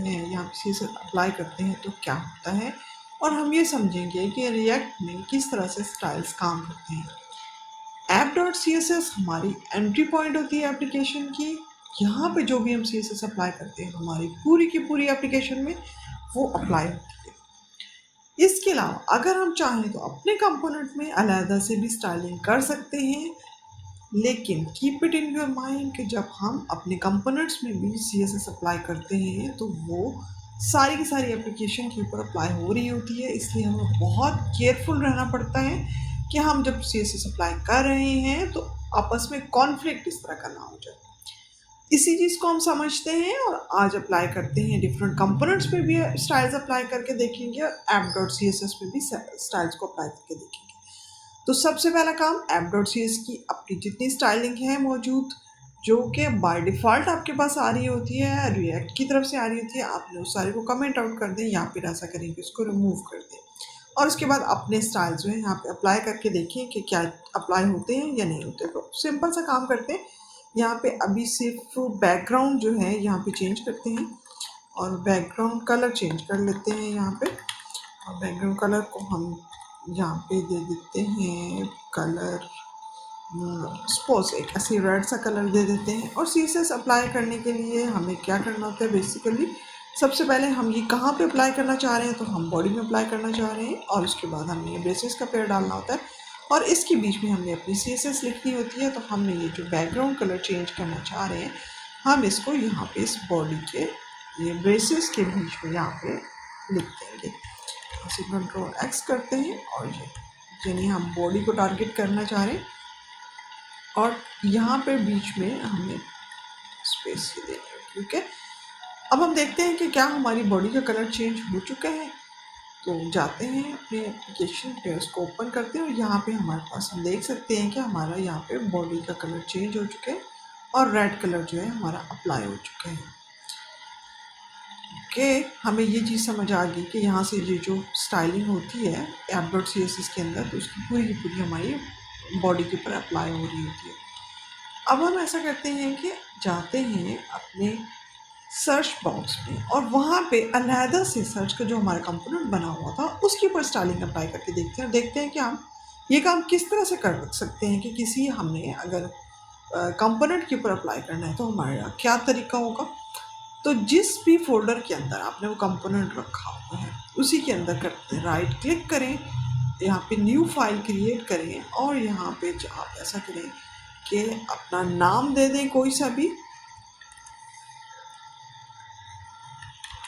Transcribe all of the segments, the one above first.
हैं या CSS apply करते हैं तो क्या होता है, और हम ये समझेंगे कि रिएक्ट में किस तरह से स्टाइल्स काम करते हैं। app.css हमारी एंट्री पॉइंट होती है एप्लीकेशन की। यहाँ पे जो भी हम CSS अप्लाई करते हैं हमारी पूरी की पूरी एप्लीकेशन में वो अप्लाई होती है। इसके अलावा अगर हम चाहें तो अपने कंपोनेंट में अलग से भी स्टाइलिंग कर सकते हैं, लेकिन keep it in your mind कि जब हम अपने कंपोनेंट्स में भी CSS अप्लाई करते हैं तो वो सारी की सारी एप्लीकेशन के ऊपर अप्लाई हो रही होती है। इसलिए हमें बहुत केयरफुल रहना पड़ता है कि हम जब CSS अप्लाई कर रहे हैं तो आपस में कॉन्फ्लिक्ट इस तरह का ना हो जाए। इसी चीज़ को हम समझते हैं और आज अप्लाई करते हैं। डिफरेंट कंपोनेंट्स पे भी स्टाइल्स अप्लाई करके देखेंगे और app.css पे भी स्टाइल्स को अप्लाई करके देखेंगे। तो सबसे पहला काम app.css की अपनी जितनी स्टाइलिंग है मौजूद, जो कि बाय डिफ़ॉल्ट आपके पास आ रही होती है, रिएक्ट की तरफ से आ रही होती है, आपने उस सारे को कमेंट आउट कर दें या फिर ऐसा करें कि उसको रिमूव कर दें और उसके बाद अपने स्टाइल जो है यहाँ पे अप्लाई करके देखें कि क्या अप्लाई होते हैं या नहीं होते। तो सिंपल सा काम करते हैं, यहाँ पे अभी सिर्फ बैकग्राउंड जो है यहाँ पे चेंज करते हैं और बैकग्राउंड कलर चेंज कर लेते हैं यहाँ पे, और बैकग्राउंड कलर को हम यहाँ पे दे देते हैं कलर, सपोज एक ऐसे रेड सा कलर दे देते हैं। और CSS अप्लाई करने के लिए हमें क्या करना होता है, बेसिकली सबसे पहले हम ये कहाँ पे अप्लाई करना चाह रहे हैं, तो हम बॉडी में अप्लाई करना चाह रहे हैं और उसके बाद हमें ब्रेसेस का पेयर डालना होता है और इसके बीच में हमने अपनी CSS लिखनी होती है। तो हमने ये जो बैकग्राउंड कलर चेंज करना चाह रहे हैं हम इसको यहाँ पे इस बॉडी के ये ब्रेसेस के बीच में यहाँ पे लिख देंगे। इसे Ctrl+X करते हैं और ये यानी हम बॉडी को टारगेट करना चाह रहे हैं और यहाँ पे बीच में हमें स्पेस ही देंगे। ठीक है, अब हम देखते हैं कि क्या हमारी बॉडी का कलर चेंज हो चुका है। तो जाते हैं अपने एप्लीकेशन पे, उसको ओपन करते हैं और यहाँ पे हमारे पास हम देख सकते हैं कि हमारा यहाँ पे बॉडी का कलर चेंज हो चुका है और रेड कलर जो है हमारा अप्लाई हो चुका है। ओके, हमें ये चीज़ समझ आ गई कि यहाँ से ये जो स्टाइलिंग होती है app.css के अंदर, तो उसकी पूरी की पूरी हमारी बॉडी के ऊपर अप्लाई हो रही होती है। अब हम ऐसा करते हैं कि जाते हैं अपने सर्च बॉक्स में और वहाँ पे अलहदा से सर्च का जो हमारा कंपोनेंट बना हुआ था उसके ऊपर स्टाइलिंग अप्लाई करके देखते हैं और देखते हैं कि हम ये काम किस तरह से कर सकते हैं कि किसी हमने अगर कंपोनेंट के ऊपर अप्लाई करना है तो हमारा क्या तरीका होगा। तो जिस भी फोल्डर के अंदर आपने वो कंपोनेंट रखा हुआ है उसी के अंदर करते हैं, राइट क्लिक करें, यहाँ पे न्यू फाइल क्रिएट करें और यहाँ पे आप ऐसा करें कि अपना नाम दे दें कोई सा भी,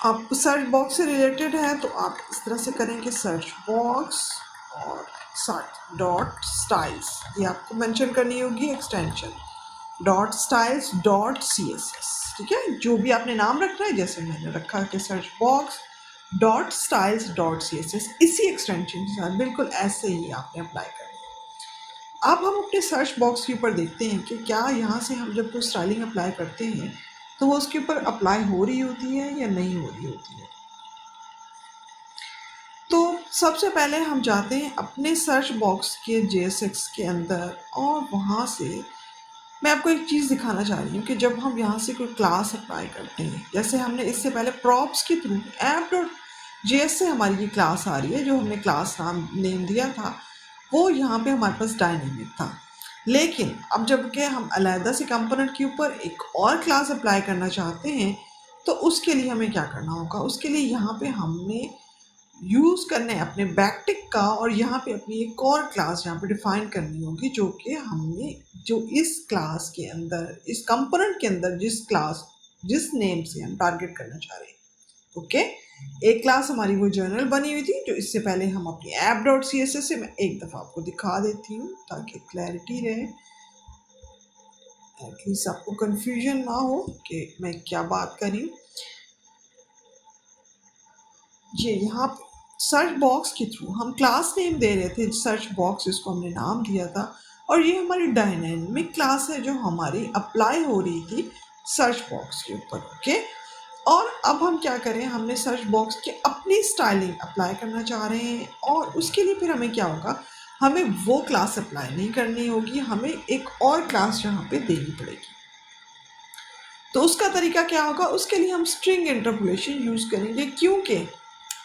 आप सर्च बॉक्स से रिलेटेड है तो आप इस तरह से करेंगे सर्च बॉक्स और सर्च डॉट स्टाइल्स, ये आपको मेंशन करनी होगी extension dot styles dot CSS। ठीक है, जो भी आपने नाम रखना है, जैसे मैंने रखा कि search box dot styles dot CSS, इसी एक्सटेंशन के साथ बिल्कुल ऐसे ही आपने अप्लाई करना है। अब हम अपने सर्च बॉक्स के ऊपर देखते हैं कि क्या यहाँ से हम जब कोई स्टाइलिंग अप्लाई करते हैं तो वो उसके ऊपर अप्लाई हो रही होती है या नहीं हो रही होती है। तो सबसे पहले हम जाते हैं अपने सर्च बॉक्स के JSX के अंदर और वहाँ से मैं आपको एक चीज़ दिखाना चाह रही हूँ कि जब हम यहाँ से कोई क्लास अप्लाई करते हैं, जैसे हमने इससे पहले प्रॉप्स के थ्रू app.js से हमारी ये क्लास आ रही है, जो हमने क्लास नाम नेम दिया था वो यहाँ पे हमारे पास डायनेमिक था। लेकिन अब जबकि हम अलहदा से कंपोनेंट के ऊपर एक और क्लास अप्लाई करना चाहते हैं तो उसके लिए हमें क्या करना होगा, उसके लिए यहाँ पे हमने यूज़ करने अपने बैकटिक का और यहाँ पे अपनी एक और क्लास यहाँ पे डिफाइन करनी होगी, जो कि हमने जो इस क्लास के अंदर इस कंपोनेंट के अंदर जिस नेम से हम टारगेट करना चाह रहे हैं। ओके, एक क्लास हमारी वो जर्नल बनी हुई थी जो इससे पहले हम अपनी app.css से, मैं एक दफ़ा आपको दिखा देती हूँ ताकि क्लैरिटी रहे, एटलीस्ट आपको कंफ्यूजन ना हो कि मैं क्या बात कर रही हूँ। ये यहाँ पे सर्च बॉक्स के थ्रू हम क्लास नेम दे रहे थे, सर्च बॉक्स इसको हमने नाम दिया था और ये हमारी डायनेमिक क्लास है जो हमारी अप्लाई हो रही थी सर्च बॉक्स के ऊपर। ओके, और अब हम क्या करें, हमने सर्च बॉक्स की अपनी स्टाइलिंग अप्लाई करना चाह रहे हैं और उसके लिए फिर हमें क्या होगा, हमें वो क्लास अप्लाई नहीं करनी होगी, हमें एक और क्लास यहाँ पे देनी पड़ेगी। तो उसका तरीका क्या होगा, उसके लिए हम स्ट्रिंग इंटरपोलेशन यूज़ करेंगे। क्योंकि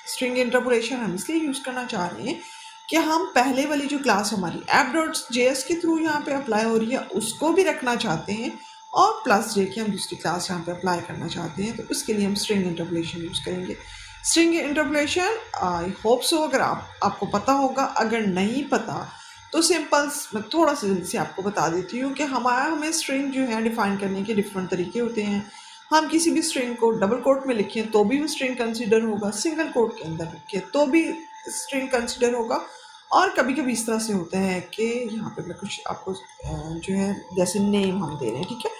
स्ट्रिंग इंटरपोलेशन हम इसलिए यूज़ करना चाह रहे हैं कि हम पहले वाली जो क्लास हमारी app.js के थ्रू यहाँ पे अप्लाई हो रही है उसको भी रखना चाहते हैं, और प्लस जे की हम दूसरी क्लास यहाँ पे अप्लाई करना चाहते हैं, तो उसके लिए हम स्ट्रिंग इंटरपोलेशन यूज़ करेंगे। String interpolation I hope so अगर आपको पता होगा, अगर नहीं पता तो सिंपल मैं थोड़ा सा जल्दी से आपको बता देती हूँ कि हमें स्ट्रिंग जो है डिफ़ाइन करने के डिफरेंट तरीके होते हैं। हम किसी भी स्ट्रिंग को डबल कोट में लिखें तो भी वो स्ट्रिंग कंसिडर होगा, सिंगल कोट के अंदर लिखें तो भी स्ट्रिंग कंसिडर होगा, और कभी कभी इस तरह से होता है कि यहाँ पे मैं कुछ आपको जो है जैसे नेम हम दे रहे हैं, ठीक है,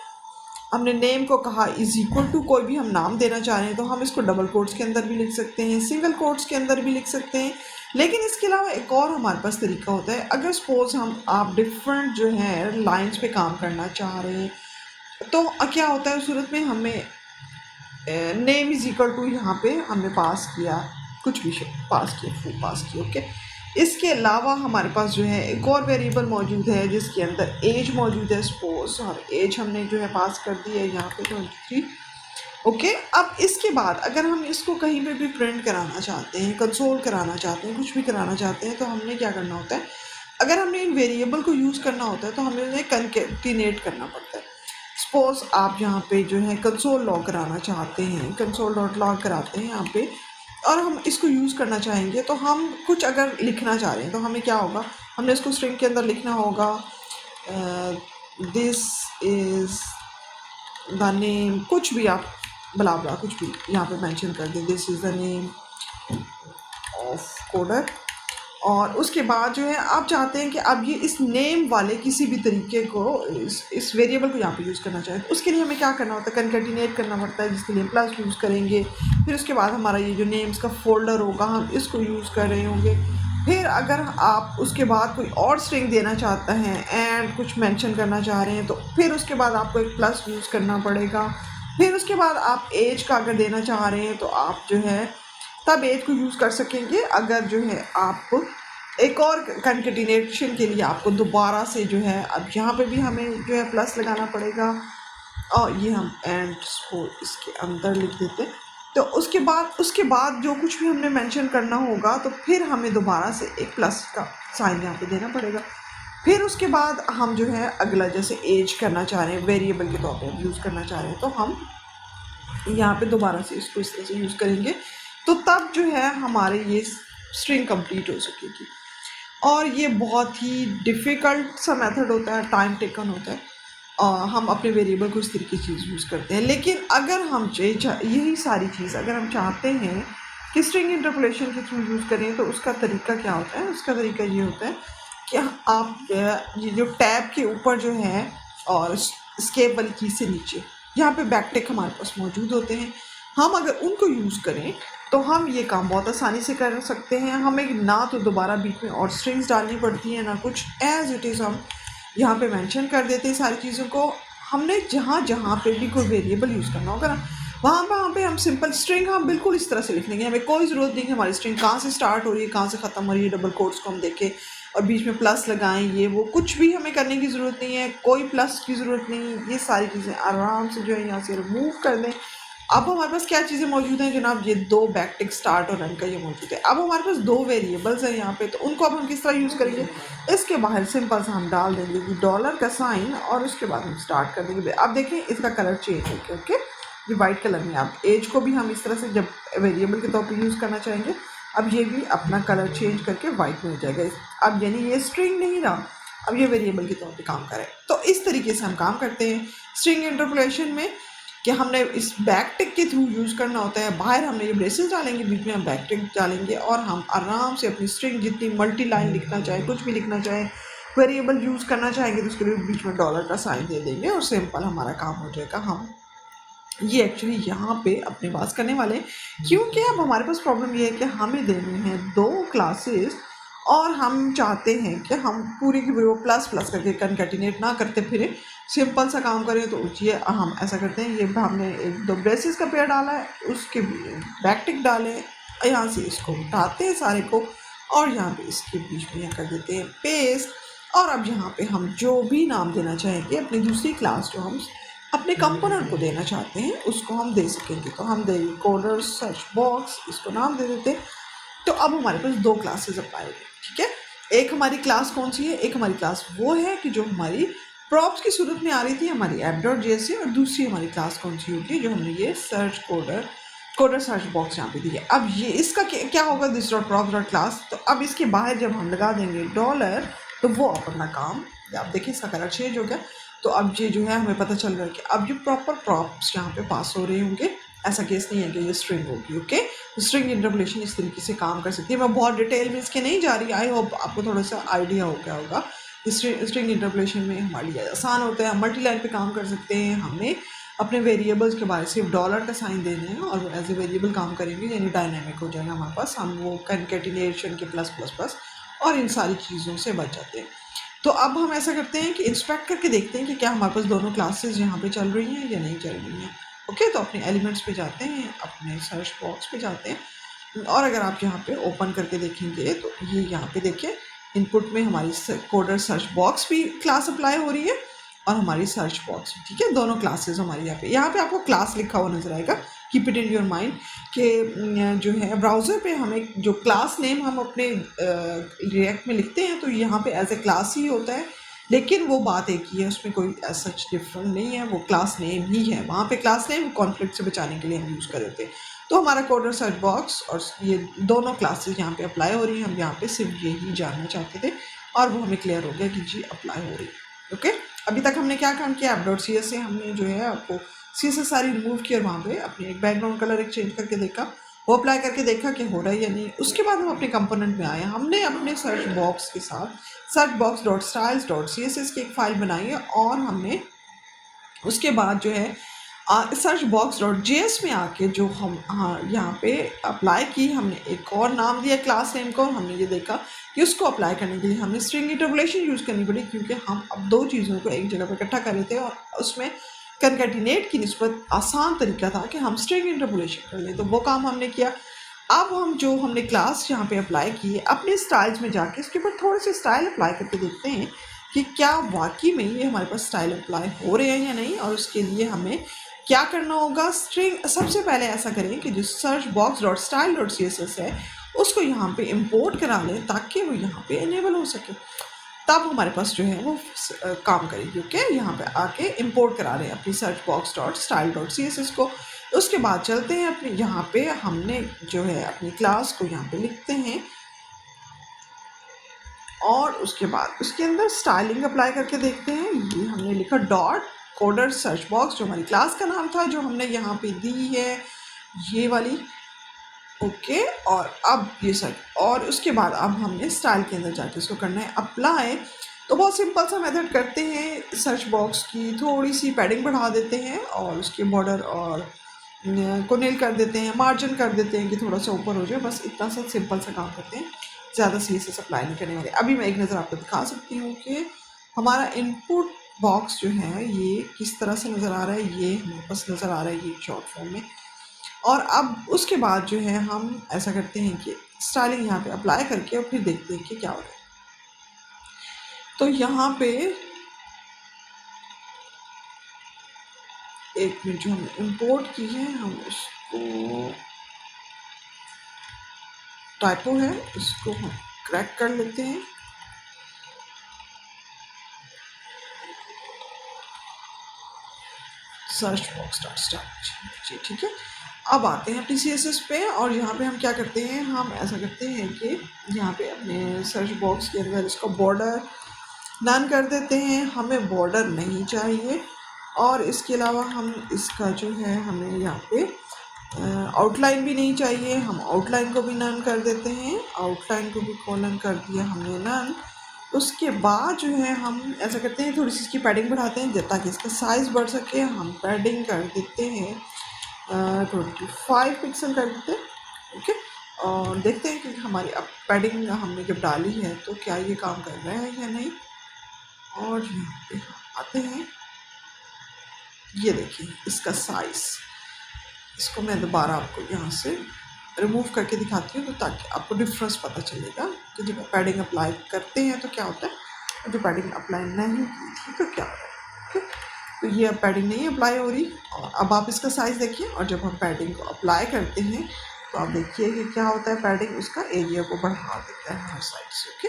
हमने नेम को कहा इज इक्वल टू कोई भी हम नाम देना चाह रहे हैं तो हम इसको डबल कोट्स के अंदर भी लिख सकते हैं, सिंगल कोट्स के अंदर भी लिख सकते हैं। लेकिन इसके अलावा एक और हमारे पास तरीका होता है, अगर सपोज आप डिफरेंट जो है लाइंस पे काम करना चाह रहे हैं तो क्या होता है उस सूरत में हमें नेम इज इक्वल टू यहाँ पे हमने पास किया, कुछ भी पास किया, फुल पास किया, ओके। इसके अलावा हमारे पास जो है एक और वेरिएबल मौजूद है जिसके अंदर एज मौजूद है, सपोज और एज हमने जो है पास कर दी है यहाँ पे 23, ओके। अब इसके बाद अगर हम इसको कहीं पे भी प्रिंट कराना चाहते हैं, कंसोल कराना चाहते हैं, कुछ भी कराना चाहते हैं, तो हमने क्या करना होता है, अगर हमने इन वेरिएबल को यूज़ करना होता है तो हमें उन्हें कंकेटिनेट करना पड़ता है। सपोज आप यहाँ पे जो है कंसोल लॉग कराना चाहते हैं, कंसोल डॉट लॉग कराते हैं यहाँ पे, और हम इसको यूज़ करना चाहेंगे तो हम कुछ अगर लिखना चाह रहे हैं तो हमें क्या होगा, हमने इसको स्ट्रिंग के अंदर लिखना होगा दिस इज़ द नेम, कुछ भी आप बला कुछ भी यहाँ पे मेंशन कर दें, this is the name of coder. और उसके बाद जो है आप चाहते हैं कि अब ये इस नेम वाले किसी भी तरीके को इस वेरिएबल को यहाँ पे यूज़ करना चाहें, तो उसके लिए हमें क्या करना होता है, कंकेटिनेट करना पड़ता है, जिसके लिए प्लस यूज़ करेंगे। फिर उसके बाद हमारा ये जो नेम्स का फोल्डर होगा हम इसको यूज़ कर रहे होंगे। फिर अगर आप उसके बाद कोई और स्ट्रिंग देना चाहते हैं एंड कुछ मेंशन करना चाह रहे हैं तो फिर उसके बाद आपको एक प्लस यूज़ करना पड़ेगा। फिर उसके बाद आप एज का अगर देना चाह रहे हैं तो आप जो है तब एज को यूज़ कर सकेंगे। अगर जो है आप एक और कंकेटिनेशन के लिए आपको दोबारा से जो है अब यहाँ पे भी हमें जो है प्लस लगाना पड़ेगा, और ये हम एंड को इसके अंदर लिख देते हैं। तो उसके बाद जो कुछ भी हमने मेंशन करना होगा तो फिर हमें दोबारा से एक प्लस का साइन यहाँ पे देना पड़ेगा। फिर उसके बाद हम जो है अगला जैसे एज करना चाह रहे हैं, वेरिएबल के तौर पर यूज़ करना चाह रहे हैं, तो हम यहाँ पे दोबारा से इसको इस तरह से यूज़ करेंगे, तो तब जो है हमारे ये स्ट्रिंग कंप्लीट हो सकेगी। और ये बहुत ही डिफ़िकल्ट सा मेथड होता है, टाइम टेकन होता है, हम अपने वेरिएबल को इस तरीके की चीज़ यूज़ करते हैं। लेकिन अगर हम यही सारी चीज़ अगर हम चाहते हैं कि स्ट्रिंग इंटरपोलेशन के थ्रू यूज़ करें तो उसका तरीका क्या होता है, उसका तरीका ये होता है कि आप ये जो टैब के ऊपर जो है और स्केप वाली की से नीचे यहाँ पे बैकटिक हमारे पास मौजूद होते हैं, हम अगर उनको यूज़ करें तो हम ये काम बहुत आसानी से कर सकते हैं। हमें ना तो दोबारा बीच में और स्ट्रिंग्स डालनी पड़ती हैं ना कुछ, एज़ इट इज़ हम यहाँ पे मेंशन कर देते हैं सारी चीज़ों को। हमने जहाँ पे भी कोई वेरिएबल यूज़ करना होगा ना वहाँ पे हम सिंपल स्ट्रिंग हम बिल्कुल इस तरह से लिख लेंगे। हमें कोई ज़रूरत नहीं कि हमारी स्ट्रिंग कहाँ से स्टार्ट हो रही है कहाँ से ख़त्म हो रही है, डबल कोट्स को हम देखें और बीच में प्लस लगाएं, ये वो कुछ भी हमें करने की ज़रूरत नहीं है, कोई प्लस की ज़रूरत नहीं। ये सारी चीज़ें आराम से जो है यहाँ से रिमूव कर दें। अब हमारे पास क्या चीज़ें मौजूद हैं जनाब, ये दो बैकटिक स्टार्ट और रन का ये मौजूद है। अब हमारे पास दो वेरिएबल्स हैं यहाँ पे, तो उनको अब हम किस तरह यूज़ करेंगे, इसके बाहर सिंपल सा हम डाल देंगे कि डॉलर का साइन और उसके बाद हम स्टार्ट कर देंगे। अब देखें इसका कलर चेंज हो गया, ओके, ये वाइट कलर में। अब एज को भी हम इस तरह से जब वेरिएबल के तौर पर यूज़ करना चाहेंगे, अब ये भी अपना कलर चेंज करके वाइट में हो जाएगा। अब यानी ये स्ट्रिंग नहीं रहा, अब ये वेरिएबल के तौर पे काम करे। तो इस तरीके से हम काम करते हैं स्ट्रिंग इंटरपोलेशन में कि हमने इस बैकटिक के थ्रू यूज़ करना होता है। बाहर हमने ये ब्रेसेस डालेंगे, बीच में हम बैकटिक डालेंगे और हम आराम से अपनी स्ट्रिंग जितनी मल्टी लाइन लिखना चाहे, कुछ भी लिखना चाहे, वेरिएबल यूज़ करना चाहेंगे तो उसके लिए बीच में डॉलर का साइन दे देंगे और सिंपल हमारा काम हो जाएगा। हम ये एक्चुअली यहाँ पे अपने पास करने वाले हैं, क्योंकि अब हमारे पास प्रॉब्लम ये है कि हमें देने हैं दो क्लासेस और हम चाहते हैं कि हम पूरी की पूरी वो प्लस प्लस करके कंकैटिनेट ना करते फिर सिंपल सा काम करें। तो ये हम ऐसा करते हैं, ये हमने एक दो ब्रेसेस का पेयर डाला है, उसके बैकटिक डालें, यहाँ से इसको उठाते हैं सारे को और यहाँ पे इसके बीच में यहाँ कर देते हैं पेस्ट। और अब यहाँ पे हम जो भी नाम देना चाहेंगे अपनी दूसरी क्लास जो हम अपने कंपोनेंट को देना चाहते हैं उसको हम दे सकेंगे। तो हम देंगे कोडर सर्च बॉक्स, इसको नाम दे देते हैं। तो अब हमारे पास दो क्लासेस अप्लाई होगी, ठीक है। एक हमारी क्लास कौन सी है, एक हमारी क्लास वो है कि जो हमारी प्रॉप्स की सूरत में आ रही थी हमारी app.js से, और दूसरी हमारी क्लास कौन सी होगी जो हमने ये सर्च कोडर सर्च बॉक्स यहाँ पे दी है। अब ये इसका क्या होगा, this dot props dot class. तो अब इसके बाहर जब हम लगा देंगे डॉलर तो वो अपना काम, आप देखिए इसका कलर चेंज हो गया। तो अब ये जो है हमें पता चल रहा है कि अब ये प्रॉपर प्रॉप्स यहाँ पे पास हो रहे होंगे। ऐसा केस नहीं है कि ये स्ट्रिंग होगी, ओके। स्ट्रिंग इंटरपोलेशन इस तरीके से काम कर सकती है। मैं बहुत डिटेल में इसके नहीं जा रही, आई होप आपको थोड़ा सा आइडिया हो गया होगा। स्ट्रिंग इंटरपोलेशन में हमारे लिए आसान होता है, हम मल्टी लाइन पे काम कर सकते हैं। हमें अपने वेरिएबल्स के बारे सिर्फ डॉलर का साइन देना है और वो एज ए वेरिएबल काम करेंगे, यानी डायनामिक हो जाएगा हमारे पास। हम वो कंकैटिनेशन के प्लस प्लस प्लस और इन सारी चीज़ों से बच जाते हैं। तो अब हम ऐसा करते हैं कि इंस्पेक्ट करके देखते हैं कि क्या हमारे पास दोनों क्लासेस यहाँ पे चल रही हैं या नहीं चल रही हैं, ओके। तो अपने एलिमेंट्स पे जाते हैं, अपने सर्च बॉक्स पे जाते हैं, और अगर आप यहाँ पे ओपन करके देखेंगे तो ये यहाँ पे देखिए इनपुट में हमारी कोडर सर्च बॉक्स भी क्लास अप्लाई हो रही है और हमारी सर्च बॉक्स भी, ठीक है। दोनों क्लासेस हमारी यहाँ पे आपको क्लास लिखा हुआ नजर आएगा। Keep it in your mind कि जो है ब्राउज़र पे हमें जो क्लास नेम हम अपने रिएक्ट में लिखते हैं तो यहाँ पे एज ए क्लास ही होता है, लेकिन वो बात एक ही है, उसमें कोई सच डिफरेंट नहीं है, वो क्लास नेम ही है। वहाँ पे क्लास नेम कॉन्फ्लिक्ट से बचाने के लिए हम यूज़ कर देते हैं। तो हमारा कोडर सर्च बॉक्स और ये दोनों क्लासेस यहाँ पे अप्लाई हो रही हैं। हम यहाँ पे सिर्फ यही जानना चाहते थे और वो हमें क्लियर हो गया कि जी अप्लाई हो रही है, ओके। अभी तक हमने क्या काम किया, app.cs से हमने जो है आपको CSS सारी रिमूव की और वहाँ पे अपने एक बैकग्राउंड कलर एक चेंज करके देखा, वो अप्लाई करके देखा कि हो रहा है या नहीं। उसके बाद हम अपने कंपोनेंट में आए, हमने अपने सर्च बॉक्स के साथ search box dot styles dot CSS की एक फ़ाइल बनाई है और हमने उसके बाद जो है सर्च बॉक्स डॉट JS में आके जो हम यहाँ पे अप्लाई की, हमने एक और नाम दिया क्लास नेम को, और हमने ये देखा कि उसको अप्लाई करने के लिए हमें स्ट्रिंग इंटरपोलेशन यूज़ करनी पड़ी, क्योंकि हम अब दो चीज़ों को एक जगह पर इकट्ठा कर रहे थे और उसमें कंकैटिनेट की निस्बत आसान तरीका था कि हम स्ट्रिंग इंटरपोलेशन कर लें। तो वो काम हमने किया। अब हम जो हमने क्लास यहाँ पे अप्लाई की है अपने स्टाइल्स में जाके इसके ऊपर थोड़े से स्टाइल अप्लाई करके देखते हैं कि क्या वाकई में ये हमारे पास स्टाइल अप्लाई हो रहे हैं या नहीं। और उसके लिए हमें क्या करना होगा, स्ट्रिंग सबसे पहले ऐसा करें कि जो search box dot style dot CSS है उसको यहाँ पे इंपोर्ट करा लें ताकि वो यहाँ पे इनेबल हो सके। तब हमारे पास जो है वो काम करेगी, ओके। यहाँ पे आके इंपोर्ट करा रहे हैं अपनी search box dot style dot CSS को। उसके बाद चलते हैं अपने यहाँ पे, हमने जो है अपनी क्लास को यहाँ पे लिखते हैं और उसके बाद उसके अंदर स्टाइलिंग अप्लाई करके देखते हैं। ये हमने लिखा डॉट कोडर सर्च बॉक्स, जो हमारी क्लास का नाम था, जो हमने यहाँ पे दी है ये वाली, ओके। और अब ये सर्च, और उसके बाद अब हमने स्टाइल के अंदर जाके इसको करना है अप्लाई। तो बहुत सिंपल सा मेथड करते हैं, सर्च बॉक्स की थोड़ी सी पैडिंग बढ़ा देते हैं और उसके बॉर्डर और को नील कर देते हैं, मार्जिन कर देते हैं कि थोड़ा सा ऊपर हो जाए, बस इतना सा सिंपल सा काम करते हैं, ज़्यादा CSS अप्लाई नहीं करने वाले। अभी मैं एक नज़र आपको दिखा सकती हूँ कि हमारा इनपुट बॉक्स जो है ये किस तरह से नज़र आ रहा है। ये हमारे पास नज़र आ रहा है ये शॉर्ट फॉर्म में। और अब उसके बाद जो है हम ऐसा करते हैं कि स्टाइलिंग यहाँ पे अप्लाई करके और फिर देखते हैं कि क्या हो रहा है। तो यहाँ पे एक मिनट, जो हमने इंपोर्ट की है हम इसको, टाइपो है, इसको हम क्रैक कर लेते हैं। सर्च बॉक्स डॉट स्टाइल, जी ठीक है। अब आते हैं अपनी CSS पे और यहाँ पे हम क्या करते हैं, हम ऐसा करते हैं कि यहाँ पे अपने सर्च बॉक्स के अंदर इसको बॉर्डर नन कर देते हैं, हमें बॉर्डर नहीं चाहिए। और इसके अलावा हम इसका जो है हमें यहाँ पे आउटलाइन भी नहीं चाहिए, हम आउटलाइन को भी नन कर देते हैं। आउटलाइन को भी कॉलन कर दिया हमने नन। उसके बाद जो है हम ऐसा करते हैं, थोड़ी सी इसकी पैडिंग बढ़ाते हैं ताकि इसका साइज़ बढ़ सके। हम पैडिंग कर देते हैं 25 पिक्सल कर देते हैं, ओके। और देखते हैं कि हमारी अब पैडिंग हमने जब डाली है तो क्या ये काम कर रहा है या नहीं। और यहाँ पे आते हैं, ये देखिए इसका साइज़, इसको मैं दोबारा आपको यहाँ से रिमूव करके दिखाती हूँ तो ताकि आपको डिफरेंस पता चलेगा कि जब पैडिंग अप्लाई करते हैं तो क्या होता है, और जो पैडिंग अप्लाई नहीं की थी तो क्या होता है, तो ये अब पैडिंग नहीं अप्लाई हो रही। और अब आप इसका साइज़ देखिए, और जब हम पैडिंग को अप्लाई करते हैं तो आप देखिए कि क्या होता है, पैडिंग उसका एरिया को बढ़ा देता है हर साइड से। ओके,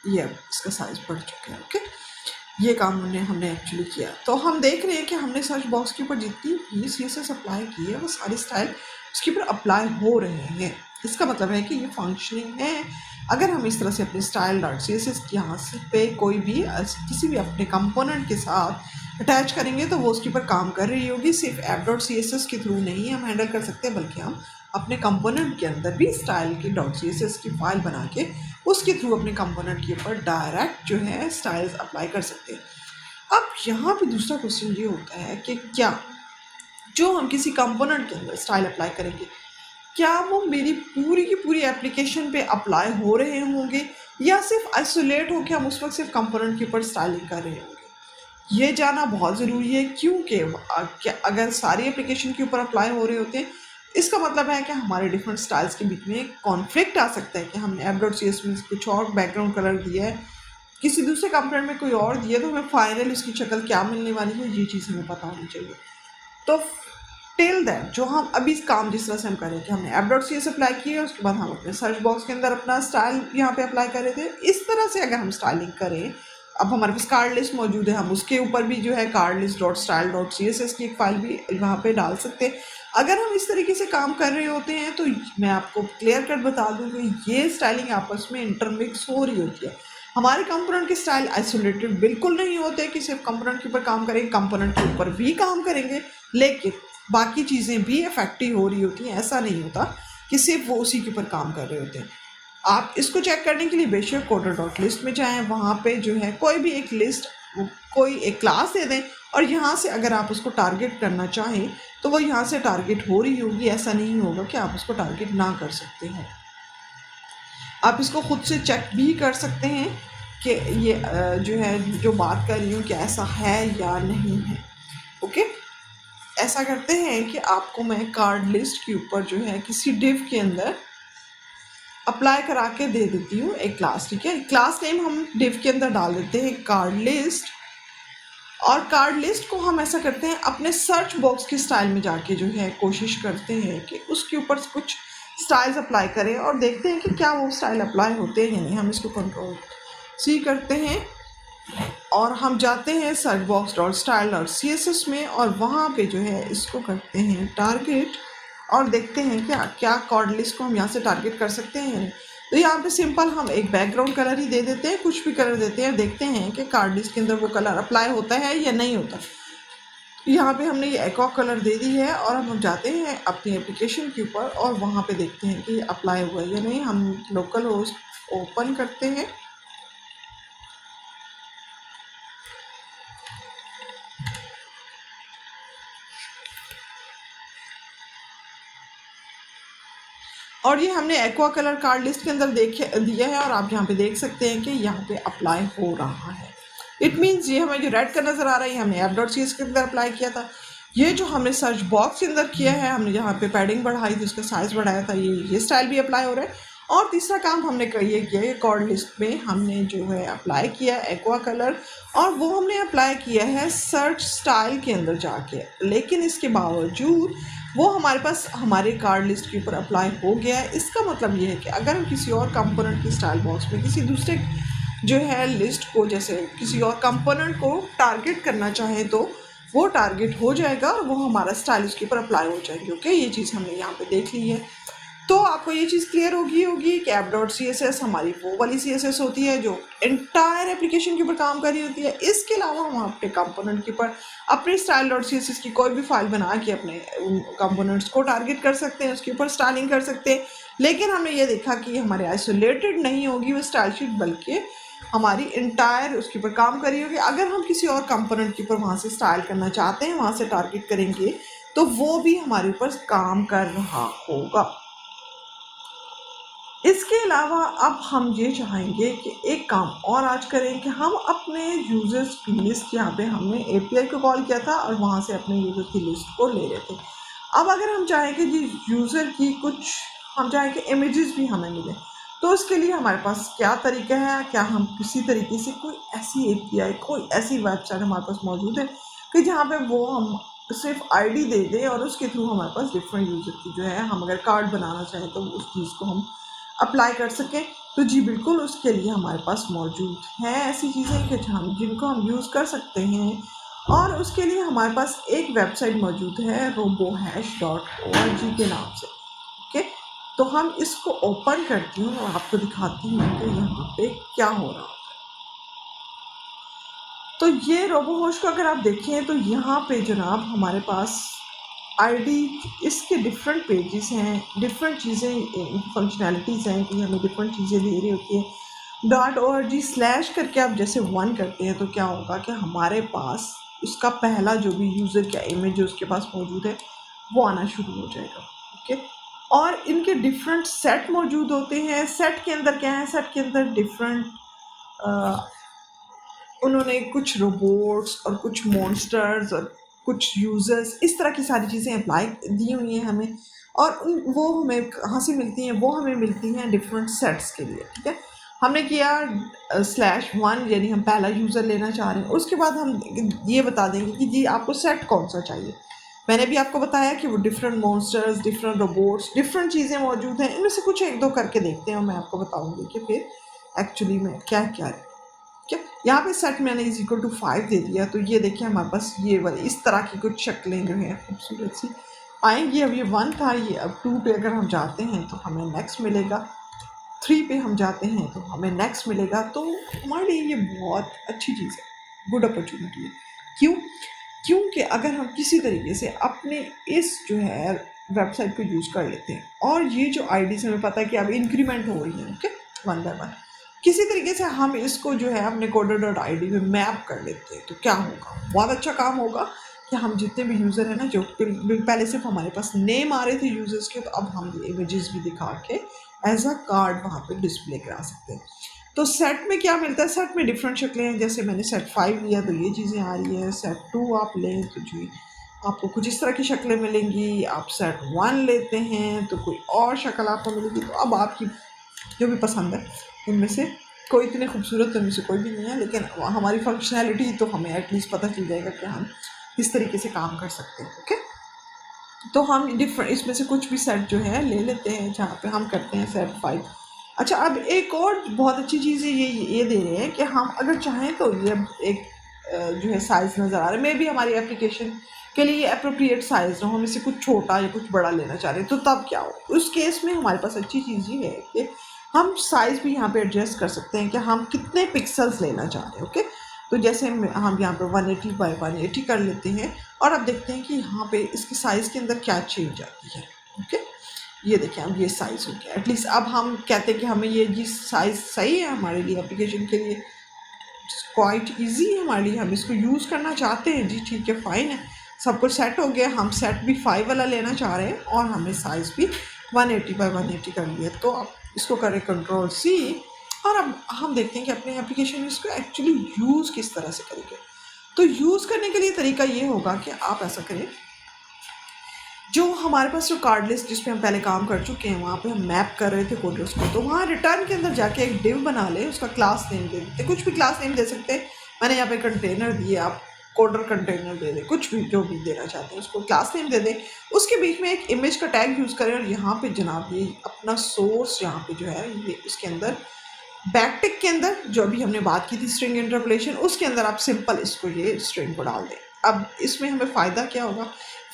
ये अब इसका साइज़ बढ़ चुका है। ओके, ये काम हमने एक्चुअली किया। तो हम देख रहे हैं कि हमने सर्च बॉक्स के ऊपर जितनी भी CSS अप्लाई की है वो सारी स्टाइल उसके ऊपर अप्लाई हो रहे हैं। इसका मतलब है कि ये फंक्शनिंग है। अगर हम इस तरह से अपने स्टाइल डॉट CSS यहाँ से पे कोई भी किसी भी अपने कंपोनेंट के साथ अटैच करेंगे तो वो उसके ऊपर काम कर रही होगी। सिर्फ ऐप डॉट CSS के थ्रू नहीं हम हैंडल कर सकते, बल्कि हम अपने कंपोनेंट के अंदर भी स्टाइल की डॉट CSS की फाइल बना के उसके थ्रू अपने कंपोनेंट के ऊपर डायरेक्ट जो है स्टाइल्स अप्लाई कर सकते हैं। अब यहाँ पे दूसरा क्वेश्चन ये होता है कि क्या जो हम किसी कंपोनेंट के अंदर स्टाइल अप्लाई करेंगे, क्या वो मेरी पूरी की पूरी एप्लीकेशन पे अप्लाई हो रहे होंगे, या सिर्फ आइसोलेट होकर हम उस वक्त सिर्फ कंपोनेंट के ऊपर स्टाइलिंग कर रहे होंगे। ये जानना बहुत ज़रूरी है, क्योंकि अगर सारी एप्लीकेशन के ऊपर अप्लाई हो रहे होते हैं, इसका मतलब है कि हमारे डिफरेंट स्टाइल्स के बीच में कॉन्फ्लिक्ट आ सकता है कि हमने ऐप.cs में कुछ और बैकग्राउंड कलर दिया है, किसी दूसरे कंपोनेंट में कोई और दिया, तो हमें फाइनली उसकी शक्ल क्या मिलने वाली है, ये चीज़ हमें पता होनी चाहिए। तो टिल दैट जो हम अभी काम जिस तरह से हम करें कि हमने ऐप.cs अप्लाई किया है, उसके बाद हम अपने सर्च बॉक्स के अंदर अपना स्टाइल यहाँ पे अप्लाई कर रहे थे, इस तरह से अगर हम स्टाइलिंग करें, अब हमारे पास कार्ड लिस्ट मौजूद है, हम उसके ऊपर भी जो है card list dot style dot CSS की एक फाइल भी वहाँ पे डाल सकते हैं। अगर हम इस तरीके से काम कर रहे होते हैं तो मैं आपको क्लियर कट बता दूँ कि ये स्टाइलिंग आपस में इंटरमिक्स हो रही होती है। हमारे कंपोनेंट के स्टाइल आइसोलेटेड बिल्कुल नहीं होते कि सिर्फ कंपोनेंट के ऊपर काम करेंगे, कंपोनेंट के ऊपर भी काम करेंगे, लेकिन बाकी चीज़ें भी इफेक्टिव हो रही होती हैं। ऐसा नहीं होता कि सिर्फ वो उसी के ऊपर काम कर रहे होते हैं। आप इसको चेक करने के लिए बेशक कोडर डॉट लिस्ट में जाएं, वहाँ पे जो है कोई भी एक लिस्ट, कोई एक क्लास दे दें, और यहाँ से अगर आप उसको टारगेट करना चाहें तो वो यहाँ से टारगेट हो रही होगी। ऐसा नहीं होगा कि आप उसको टारगेट ना कर सकते हैं। आप इसको खुद से चेक भी कर सकते हैं कि ये जो है जो बात कर रही हूँ कि ऐसा है या नहीं है। ओके, ऐसा करते हैं कि आपको मैं कार्ड लिस्ट के ऊपर जो है किसी डिव के अंदर अप्लाई करा के दे देती हूँ एक क्लास। ठीक है, क्लास नेम हम डिव के अंदर डाल देते हैं कार्ड लिस्ट, और कार्ड लिस्ट को हम ऐसा करते हैं अपने सर्च बॉक्स के स्टाइल में जाके जो है कोशिश करते हैं कि उसके ऊपर कुछ स्टाइल्स अप्लाई करें और देखते हैं कि क्या वो स्टाइल अप्लाई होते हैं या नहीं। हम इसको कंट्रोल-C करते हैं और हम जाते हैं search box dot style dot CSS में, और वहाँ पे जो है इसको करते हैं टारगेट, और देखते हैं क्या कार्ड लिस्ट को हम यहाँ से टारगेट कर सकते हैं। तो यहाँ पे सिंपल हम एक बैकग्राउंड कलर ही दे देते हैं, कुछ भी कलर देते हैं, देखते हैं कि कार्ड लिस्ट के अंदर वो कलर अप्लाई होता है या नहीं होता। यहाँ पे हमने ये एक्वा कलर दे दी है, और अब हम जाते हैं अपनी एप्लीकेशन के ऊपर और वहाँ पे देखते हैं कि अप्लाई हुआ है या नहीं। हम लोकल होस्ट ओपन करते हैं, और ये हमने एक्वा कलर कार्ड लिस्ट के अंदर दिया है, और आप यहाँ पे देख सकते हैं कि यहाँ पे अप्लाई हो रहा है। इट मीन्स ये हमें जो रेड का नज़र आ रहा है हमने ऐप.cs के अंदर अप्लाई किया था। ये जो हमने सर्च बॉक्स के अंदर किया है, हमने यहाँ पे पैडिंग बढ़ाई थी, उसका साइज़ बढ़ाया था, ये स्टाइल भी अप्लाई हो रहा है। और तीसरा काम हमने ये किया है कार्ड लिस्ट में हमने जो है अप्लाई किया एक्वा कलर, और वो हमने अप्लाई किया है सर्च स्टाइल के अंदर जाके। लेकिन इसके बावजूद वो हमारे पास हमारे कार्ड लिस्ट के ऊपर अप्लाई हो गया है। इसका मतलब ये है कि अगर हम किसी और कंपोनेंट की स्टाइल बॉक्स में किसी दूसरे जो है लिस्ट को, जैसे किसी और कंपोनेंट को टारगेट करना चाहें तो वो टारगेट हो जाएगा और वो हमारा स्टाइल उसके ऊपर अप्लाई हो जाएगी। ओके, ये चीज़ हमने यहाँ पे देख ली है। तो आपको ये चीज़ क्लियर होगी कि ऐप.css हमारी वो वाली CSS होती है जो एंटायर एप्लीकेशन के ऊपर काम कर रही होती है। इसके अलावा हम अपने कंपोनेंट के ऊपर अपने style.css की कोई भी फाइल बना के अपने कंपोनेंट्स को टारगेट कर सकते हैं, उसके ऊपर स्टाइलिंग कर सकते हैं। लेकिन हमने ये देखा कि हमारे आइसोलेटेड नहीं होगी वो स्टाइल शीट, बल्कि हमारी एंटायर उसके ऊपर काम कर रही होगी। अगर हम किसी और कंपोनेंट के ऊपर वहाँ से स्टाइल करना चाहते हैं, वहाँ से टारगेट करेंगे, तो वो भी हमारे ऊपर काम कर रहा होगा। इसके अलावा अब हम ये चाहेंगे कि एक काम और आज करें कि हम अपने यूज़र्स की लिस्ट, यहाँ पे हमने API को कॉल किया था और वहाँ से अपने यूज़र की लिस्ट को ले रहे थे। अब अगर हम चाहें कि जी यूज़र की कुछ हम चाहें कि इमेजेस भी हमें मिले, तो उसके लिए हमारे पास क्या तरीका है, क्या हम किसी तरीके से कोई ऐसी एपीआई, कोई ऐसी वेबसाइट हमारे पास मौजूद है कि जहाँ पे वो हम सिर्फ आईडी दे दें और उसके थ्रू हमारे पास डिफरेंट यूज़र की जो है, हम अगर कार्ड बनाना चाहें तो उस चीज़ को हम अप्लाई कर सकें। तो जी बिल्कुल, उसके लिए हमारे पास मौजूद हैं ऐसी चीज़ें कि हम जिनको हम यूज़ कर सकते हैं। और उसके लिए हमारे पास एक वेबसाइट मौजूद है robohash.org के नाम से। ओके, तो हम इसको ओपन करती हूँ और आपको दिखाती हूँ कि यहाँ पे क्या हो रहा है। तो ये रोबोहोश को अगर आप देखें तो यहाँ पे जनाब हमारे पास आईडी, इसके डिफरेंट पेजेस हैं, डिफरेंट चीज़ें, फंक्शनैलिटीज़ हैं कि हमें डिफरेंट चीज़ें दे रही होती है। .org/ करके आप जैसे 1 करते हैं तो क्या होगा कि हमारे पास उसका पहला जो भी यूज़र का इमेज जो उसके पास मौजूद है वो आना शुरू हो जाएगा। ओके, और इनके डिफरेंट सेट मौजूद होते हैं। सेट के अंदर क्या है, सेट के अंदर डिफरेंट उन्होंने कुछ रोबोट्स और कुछ मॉन्स्टर्स और कुछ यूज़र्स, इस तरह की सारी चीज़ें अप्लाई दी हुई हैं हमें। और वो हमें कहाँ से मिलती हैं, वो हमें मिलती हैं डिफरेंट सेट्स के लिए। ठीक है, हमने किया /1 यानी हम पहला यूज़र लेना चाह रहे हैं। उसके बाद हम ये बता देंगे कि जी आपको सेट कौन सा चाहिए। मैंने भी आपको बताया कि वो different monsters, different robots, different चीज़ें मौजूद हैं। इनमें से कुछ एक दो करके देखते हैं और मैं आपको बताऊँगी कि फिर एक्चुअली में क्या क्या है। क्या यहाँ पे सेट मैंने = 5 दे दिया। तो ये देखिए हमारे पास ये वाली इस तरह की कुछ शक्लें जो हैं खूबसूरत सी आएंगी। अब ये 1 था, ये अब 2 पे अगर हम जाते हैं तो हमें नेक्स्ट मिलेगा, 3 पे हम जाते हैं तो हमें नेक्स्ट मिलेगा। तो हमारे लिए ये बहुत अच्छी चीज़ है, गुड अपॉर्चुनिटी है। क्यों? क्योंकि अगर हम किसी तरीके से अपने इस जो है वेबसाइट को यूज़ कर लेते हैं और ये जो आई से हमें पता है कि अब इंक्रीमेंट हो रही है, ओके, 1 बाय 1, किसी तरीके से हम इसको जो है अपने coder.id में मैप कर लेते हैं तो क्या होगा, बहुत अच्छा काम होगा कि हम जितने भी यूज़र हैं ना, जो पहले सिर्फ हमारे पास नेम आ रहे थे यूज़र्स के, तो अब हम इमेजेस भी दिखा के एज अ कार्ड वहाँ पे डिस्प्ले करा सकते हैं। तो सेट में क्या मिलता है, सेट में डिफरेंट शक्लें हैं। जैसे मैंने सेट 5 लिया तो ये चीज़ें आ रही है। सेट 2 आप लें तो जी आपको कुछ इस तरह की शक्लें मिलेंगी। आप सेट 1 लेते हैं तो कोई और शक्ल आपको मिलेगी। तो अब आपकी जो भी पसंद है इनमें से कोई इतने खूबसूरत तो इनमें से कोई भी नहीं है, लेकिन हमारी फंक्शनैलिटी तो हमें एटलीस्ट पता चल जाएगा कि हम इस तरीके से काम कर सकते हैं। ओके, तो हम डिफरेंट इसमें से कुछ भी सेट जो है ले लेते हैं, जहाँ पे हम करते हैं सेट 5। अच्छा, अब एक और बहुत अच्छी चीज़ है, ये दे रहे हैं कि हम अगर चाहें तो ये एक जो है साइज़ नज़र आ रहा है, मे भी हमारी एप्लीकेशन के लिए अप्रोप्रिएट साइज़ हो, हम इससे कुछ छोटा या कुछ बड़ा लेना चाह रहे हैं, तो तब क्या हो। उस केस में हमारे पास अच्छी चीज़ ये है कि हम साइज़ भी यहाँ पे एडजस्ट कर सकते हैं कि हम कितने पिक्सल्स लेना चाह रहे हैं। ओके, तो जैसे हम यहाँ पर 180 बाई 180 कर लेते हैं और अब देखते हैं कि यहाँ पे इसके साइज़ के अंदर क्या चेंज आती है। ओके, ये देखिए अब ये साइज़ हो गया। एटलीस्ट अब हम कहते हैं कि हमें ये जी साइज़ सही है हमारे लिए, एप्लीकेशन के लिए क्वाइट ईजी है हमारे लिए, हम इसको यूज़ करना चाहते हैं। जी ठीक है, फ़ाइन है, सब कुछ सेट हो गया। हम सेट भी 5 वाला लेना चाह रहे हैं और हमने साइज़ भी 180 बाई 180 कर लिया। तो अब इसको करें Ctrl+C और अब हम देखते हैं कि अपने एप्लीकेशन में इसको एक्चुअली यूज़ किस तरह से करेंगे। तो यूज़ करने के लिए तरीका ये होगा कि आप ऐसा करें, जो हमारे पास जो कार्ड लिस्ट जिस पे हम पहले काम कर चुके हैं वहाँ पे हम मैप कर रहे थे कोडर्स को, तो वहाँ रिटर्न के अंदर जाके एक डिव बना ले, उसका क्लास नेम दे देते, कुछ भी क्लास नेम दे सकते हैं। मैंने यहाँ पे कंटेनर दिए, आप कोडर कंटेनर दे दें, कुछ भी जो भी देना चाहते हैं उसको क्लास नेम दे दें। उसके बीच में एक इमेज का टैग यूज़ करें और यहाँ पे जनाब ये अपना सोर्स यहाँ पे जो है ये इसके अंदर बैकटिक के अंदर जो अभी हमने बात की थी स्ट्रिंग इंटरपोलेशन, उसके अंदर आप सिंपल इसको ये स्ट्रिंग को डाल दें। अब इसमें हमें फ़ायदा क्या होगा,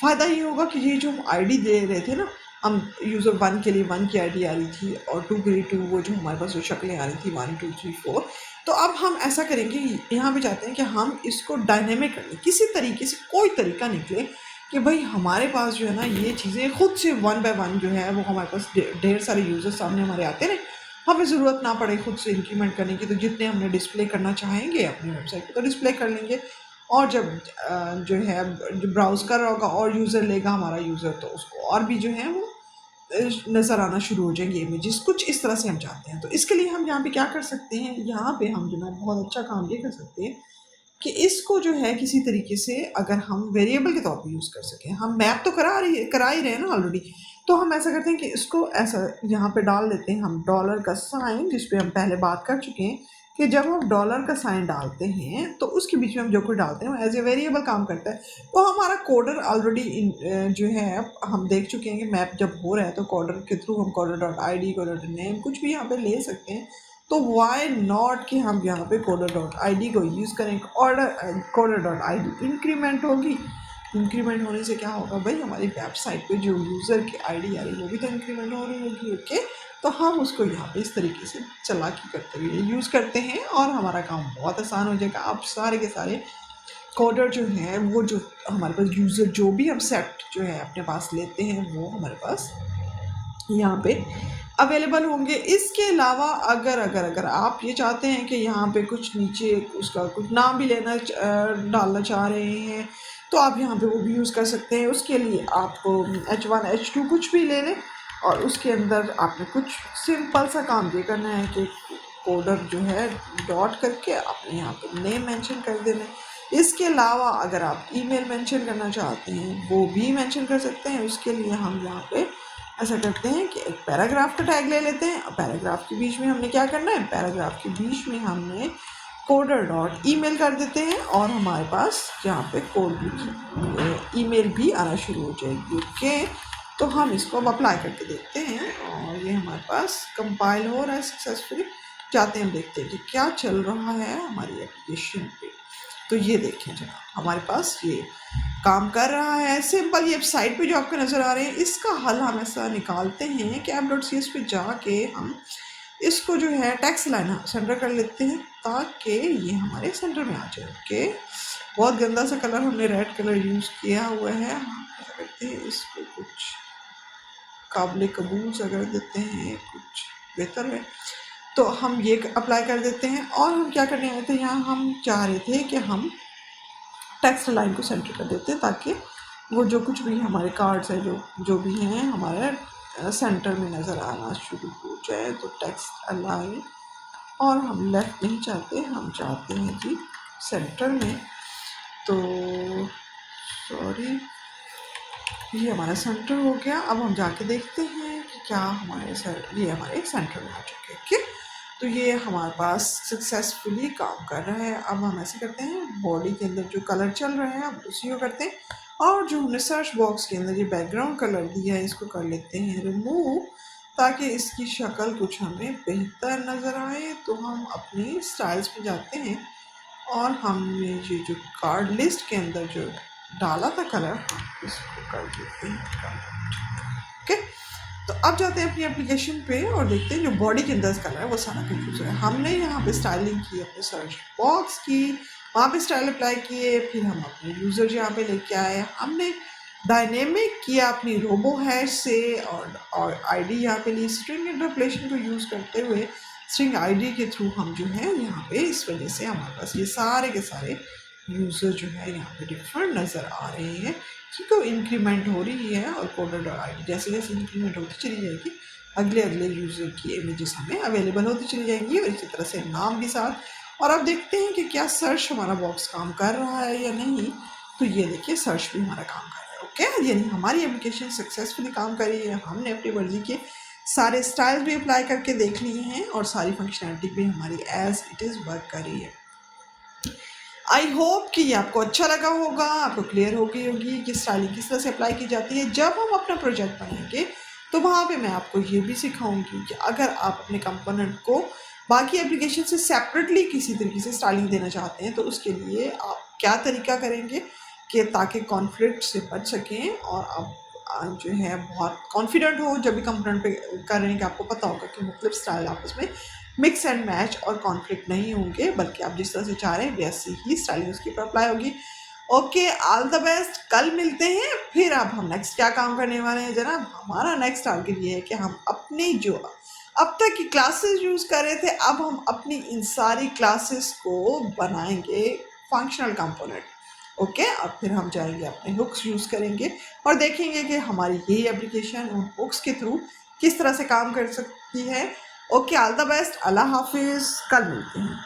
फ़ायदा ये होगा कि ये जो हम आईडी दे रहे थे ना, हम यूज़र 1 के लिए 1 की आईडी आ रही थी और 2 के लिए 2, वो जो हमारे पास जो शक्लें आ रही थी 1 2 3 4, तो अब हम ऐसा करेंगे, यहाँ पे चाहते हैं कि हम इसको डायनेमिक कर लें, किसी तरीके से कोई तरीका निकले कि भाई हमारे पास जो है ना ये चीज़ें खुद से 1 बाय 1 जो है वो हमारे पास ढेर सारे यूज़र सामने हमारे आते हैं, हमें ज़रूरत ना पड़े खुद से इंक्रीमेंट करने की। तो जितने हमने डिस्प्ले करना चाहेंगे अपनी वेबसाइट पे तो डिस्प्ले कर लेंगे, और जब जो है जो ब्राउज़ कर रहा होगा और यूज़र लेगा हमारा यूज़र, तो उसको और भी जो है वो नज़र आना शुरू हो जाएंगे इमेजेस, कुछ इस तरह से हम चाहते हैं। तो इसके लिए हम यहाँ पे क्या कर सकते हैं, यहाँ पे हम जो है बहुत अच्छा काम ये कर सकते हैं कि इसको जो है किसी तरीके से अगर हम वेरिएबल के तौर पे यूज़ कर सकें। हम मैप तो करा ही रहे हैं ना ऑलरेडी, तो हम ऐसा करते हैं कि इसको ऐसा यहाँ पे डाल देते हैं हम डॉलर का साइन, जिस पे हम पहले बात कर चुके हैं कि जब हम डॉलर का साइन डालते हैं तो उसके बीच में हम जो कुछ डालते हैं वो एज ए वेरिएबल काम करता है। तो हमारा कोडर ऑलरेडी जो है हम देख चुके हैं कि मैप जब हो रहा है तो कोडर के थ्रू हम coder dot I D, coder dot name कुछ भी यहाँ पे ले सकते हैं। तो वाई नॉट कि हम यहाँ पे कोडर डॉट आई डी को यूज़ करें। Order coder dot I D increment होगी, इंक्रीमेंट होने से क्या होगा भाई, हमारी वेबसाइट पे जो यूज़र की आईडी आ रही है वो भी तो इंक्रीमेंट हो रही होगी। ओके, तो हम उसको यहाँ पे इस तरीके से चालाकी करते हुए यूज़ करते हैं और हमारा काम बहुत आसान हो जाएगा। आप सारे के सारे कोडर जो हैं वो जो हमारे पास यूज़र जो भी हम सेट जो है अपने पास लेते हैं वो हमारे पास यहाँ पे अवेलेबल होंगे। इसके अलावा अगर अगर अगर आप ये चाहते हैं कि यहाँ पे कुछ नीचे उसका कुछ नाम भी डालना चाह रहे हैं तो आप यहाँ पे वो भी यूज़ कर सकते हैं। उसके लिए आपको H1 H2 कुछ भी ले लें और उसके अंदर आपने कुछ सिंपल सा काम ये करना है कि कोडर जो है डॉट करके आपने यहाँ पे नेम मेंशन कर देना है। इसके अलावा अगर आप ईमेल मेंशन करना चाहते हैं वो भी मेंशन कर सकते हैं। उसके लिए हम यहाँ पे ऐसा करते हैं कि एक पैराग्राफ का टैग ले लेते हैं। पैराग्राफ के बीच में हमने क्या करना है, पैराग्राफ के बीच में हमने कोडर डॉट ईमेल कर देते हैं और हमारे पास यहाँ पे कोड ईमेल भी आना शुरू हो जाएगी। ओके, तो हम इसको अब अप्लाई करके देखते हैं और ये हमारे पास कंपाइल हो रहा है सक्सेसफुली। जाते हैं हम देखते हैं कि क्या चल रहा है हमारी एप्लीकेशन पे। तो ये देखें जनाब हमारे पास ये काम कर रहा है सिंपल। ये साइट पे जो आपको नज़र आ रहे हैं इसका हल हम ऐसा निकालते हैं कि app.cs पे जाके हम इसको जो है टेक्स्ट लाइन सेंटर कर लेते हैं ताकि ये हमारे सेंटर में आ जाए। ओके, बहुत गंदा सा कलर हमने रेड कलर यूज़ किया हुआ है। हम ऐसा करते हैं इसको कुछ काबिल कबूल सा कर देते हैं, कुछ बेहतर है। तो हम ये अप्लाई कर देते हैं और हम क्या करने आए थे, यहाँ हम चाह रहे थे कि हम टेक्स्ट लाइन को सेंटर कर देते हैं ताकि वो जो कुछ भी हमारे कार्ड्स हैं जो भी हैं हमारे सेंटर में नज़र आना शुरू हो जाए। तो टेक्स्ट लाइन, और हम लेफ्ट नहीं चाहते, हम चाहते हैं जी सेंटर में। तो सॉरी, ये हमारा सेंटर हो गया। अब हम जाके देखते हैं कि क्या हमारे ये हमारे सेंटर में आ चुके हैं। ओके, तो ये हमारे पास सक्सेसफुली काम कर रहा है। अब हम ऐसे करते हैं, बॉडी के अंदर जो कलर चल रहा है हम उसी को करते हैं और जो हमने सर्च बॉक्स के अंदर ये बैकग्राउंड कलर दिया है इसको कर लेते हैं रिमूव ताकि इसकी शक्ल कुछ हमें बेहतर नज़र आए। तो हम अपनी स्टाइल्स पे जाते हैं और हमने ये जो कार्ड लिस्ट के अंदर जो डाला था कलर, हम इसको कर देते हैं। ओके, तो अब जाते हैं अपनी एप्लीकेशन पे और देखते हैं जो बॉडी के अंदर कलर है वो सारा कंफ्यूज है। हमने यहाँ पे स्टाइलिंग की, अपने सर्च बॉक्स की, वहाँ पे स्टाइल अप्लाई किए, फिर हम अपने यूज़र यहाँ पे लेके आए, हमने डायनेमिक किया अपनी रोबो हैश से और आईडी यहाँ पे ली। स्ट्रिंग इंटरपोलेशन को यूज़ करते हुए स्ट्रिंग आईडी के थ्रू हम जो है यहाँ पे, इस वजह से हमारे पास ये सारे के सारे यूज़र जो है यहाँ पे डिफरेंट नज़र आ रहे हैं क्योंकि इंक्रीमेंट हो रही है और कोडर डॉट आई डी जैसे जैसे इंक्रीमेंट होती चली जाएगी अगले अगले यूज़र की इमेजेस हमें अवेलेबल होती चली जाएंगी और इसी तरह से नाम भी साथ। और अब देखते हैं कि क्या सर्च हमारा बॉक्स काम कर रहा है या नहीं। तो ये देखिए सर्च भी हमारा काम कर रहा है। ओके, यानी हमारी एप्लीकेशन सक्सेसफुली काम कर रही है। हमने अपनी मर्जी के सारे स्टाइल्स भी अप्लाई करके देख लिए हैं और सारी फंक्शनैलिटी भी हमारी एज इट इज़ वर्क कर रही है। आई होप कि ये आपको अच्छा लगा होगा, आपको क्लियर हो गई होगी कि स्टाइलिंग किस तरह से अप्लाई की जाती है। जब हम अपना प्रोजेक्ट बनाएंगे तो वहाँ पे मैं आपको ये भी सिखाऊंगी कि अगर आप अपने कंपोनेंट को बाकी एप्लीकेशन से सेपरेटली किसी तरीके से स्टाइलिंग देना चाहते हैं तो उसके लिए आप क्या तरीका करेंगे कि ताकि कॉन्फ्लिक्ट से बच सकें और आप जो है बहुत कॉन्फिडेंट हो जब भी कंपोनेंट पे कर रहे हैं कि आपको पता होगा कि मुख्तलिफ स्टाइल आपस में मिक्स एंड मैच और कॉन्फ्लिक्ट नहीं होंगे, बल्कि आप जिस तरह से चाह रहे हैं वैसी ही स्टाइलिंग उसके ऊपर अप्लाई होगी। ओके, ऑल द बेस्ट, कल मिलते हैं। फिर अब हम नेक्स्ट क्या काम करने वाले हैं जनाब, हमारा नेक्स्ट टारगेट ये है कि हम अपनी जो अब तक की क्लासेस यूज़ कर रहे थे अब हम अपनी इन सारी क्लासेस को बनाएंगे फंक्शनल कंपोनेंट। ओके, और फिर हम जाएंगे अपने हुक्स यूज़ करेंगे और देखेंगे कि हमारी ये एप्लीकेशन उन हुक्स के थ्रू किस तरह से काम कर सकती है। ओके, ऑल द बेस्ट, अल्लाह हाफिज़, कल मिलते हैं।